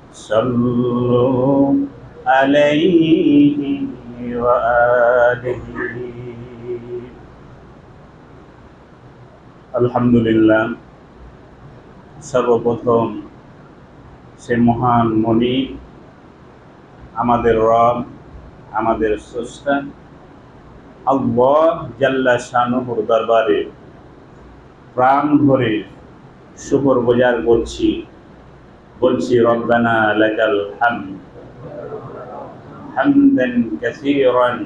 صلوا عليه وآله। আলহামদুলিল্লাহ, সর্বপ্রথম সে মহান মনি, আমাদের রব, আমাদের স্রষ্টা আল্লাহ জাল্লা শানুহুর দরবারে প্রাণ ভরে শুকর গুজার বলছি রব্বানা লাকাল হামদ হামদান কাসীরান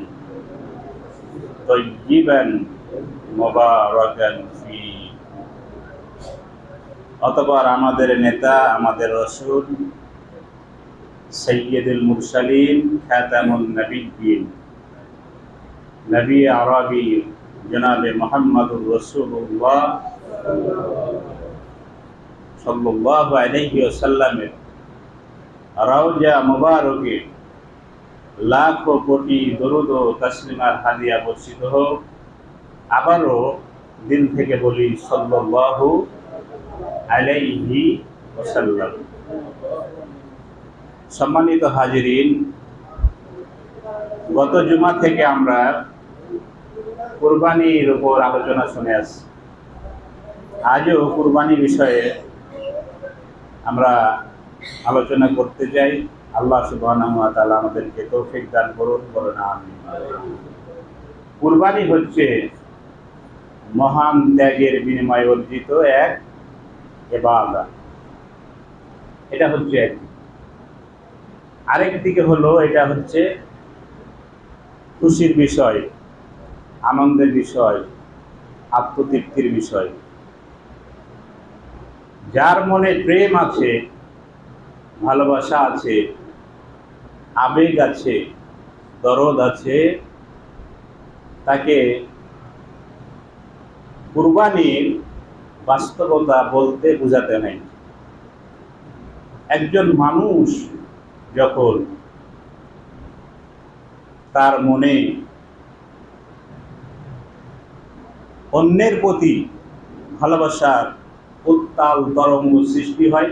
তাইয়িবান মুবারাকান ফি। অতঃপর আমাদের নেতা, আমাদের রাসূল সাইয়্যিদুল মুরসালিন খাতামুন নবিয়্যিন নবী আরবি জনাবে মুহাম্মদুর রাসূলুল্লাহ সাল্লাল্লাহু আলাইহি ওয়াসাল্লামের রওজা মুবারকে লাখো কোটি দরুদ ও তাসলিমার হাদিয়া বর্ষিত হোক। আবারও দিল থেকে বলি সাল্লাল্লাহু আলাইহি ওয়াসাল্লাম। সম্মানিত হাজিরিন, গত জুমা থেকে আমরা কুরবানির উপর আলোচনা শুনে আসছি। আজও কুরবানি বিষয়ে আমরা আলোচনা করতে চাই। আল্লাহ সুবহানাহু ওয়া তাআলা আমাদেরকে তৌফিক দান করুন, বলুন আমিন। কুরবানি হচ্ছে মহান ত্যাগের বিনিময়ে অর্জিত এক ইবাদত। এটা হচ্ছে আরেক দিকে হলো, এটা হচ্ছে খুশির বিষয়, আনন্দের বিষয়, আত্মতৃপ্তির বিষয়। যার মনে প্রেম আছে, ভালোবাসা আছে, আবেগ আছে, দরদ আছে, তাকে কুরবানির বাস্তবতা বলতে বোঝাতে নাই। একজন মানুষ যখন তার মনে অন্যের প্রতি ভালোবাসার উত্তাল তরঙ্গ সৃষ্টি হয়,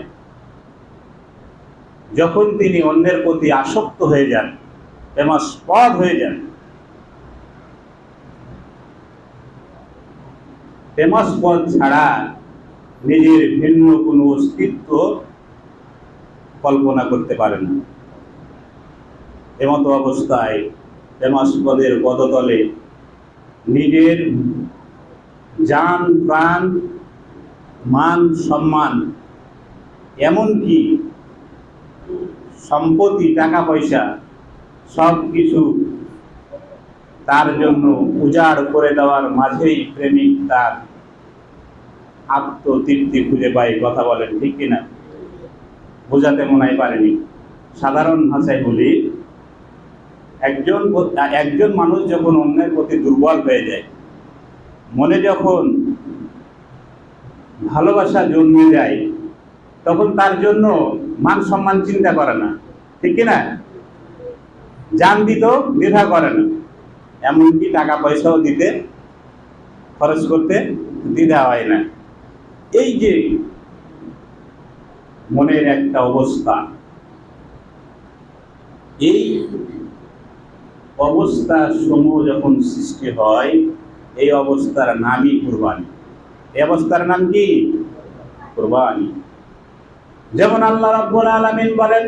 যখন তিনি অন্যের প্রতি আসক্ত হয়ে যান, প্রেমাস্পদ হয়ে যান, প্রেমাস্পদ ছাড়া নিজের ভিন্ন কোনো অস্তিত্ব কল্পনা করতে পারেন না। এমতো অবস্থায় প্রেমাস্পদের পদতলে নিজের জান, প্রাণ, মান, সম্মান, এমনকি সম্পত্তি, টাকা পয়সা সব কিছু তার জন্য উজাড় করে দেওয়ার মাঝেই প্রেমিক তার আত্মতৃপ্তি খুঁজে পায়। কথা বলেন ঠিক কিনা? বোঝাতে মনে হয় পারেনি। সাধারণ ভাষায় বলি, একজন মানুষ যখন অন্যের প্রতি দুর্বল হয়ে যায়, মনে যখন ভালোবাসা জন্মে যায়, তখন তার জন্য মান সম্মান চিন্তা করে না, ঠিক কিনা? জান দিতেও দ্বিধা করে না, এমনকি টাকা পয়সাও দিতে, খরচ করতে দ্বিধা হয় না। এই যে মনের একটা অবস্থা, এই অবস্থার সমূহ যখন সৃষ্টি হয়, এই অবস্থার নামই কুরবানি। এই অবস্থার নাম কি? কুরবানি। যেমন আল্লাহ রাব্বুল আলামিন বলেন,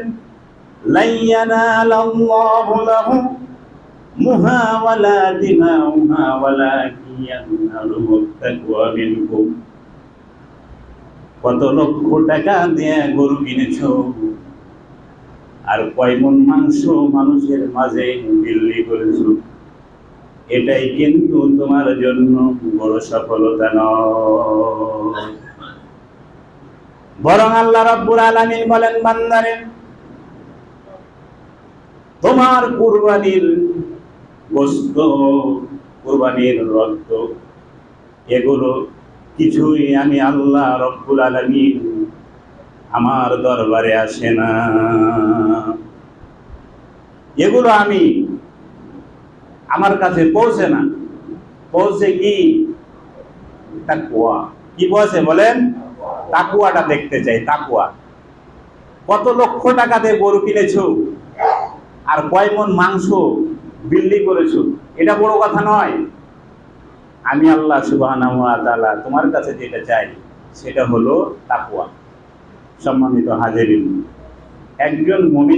লা ইয়ানালাল্লাহু লাহুমুহা ওয়ালা দিমাউহা ওয়ালাকিন ইয়ানালুহুত তাকওয়া মিনকুম। কত লক্ষ টাকা দিয়ে গরু কিনেছো, আর কয় মন মাংস মানুষের মাঝে বিলি করেছো, এটাই কিন্তু তোমার জন্য বড় সফলতা নয়। বরং আল্লাহ রাব্বুল আলামিন বলেন, বান্দারে, তোমার কুরবানির গোশত, কুরবানির রক্ত, এগুলো কিছুই আমি আল্লাহ রাব্বুল আলামিন আমার দরবারে আসে না। এগুলো আমি আমার কাছে পৌঁছে না। পৌঁছে কি? তাকওয়া। কি পৌঁছে বলেন? তাকওয়াটা দেখতে চাই। তাকওয়া কত লক্ষ টাকা দিয়ে গরু কিনেছো, আর কয় মন মাংস বিল্লি করেছো, এটা বড় কথা নয়। আমি আল্লাহ সুবহানাহু ওয়া তাআলা তোমার কাছে যেটা চাই সেটা হলো তাকওয়া। সম্মানিত হাজিরিন, একজন মুমিন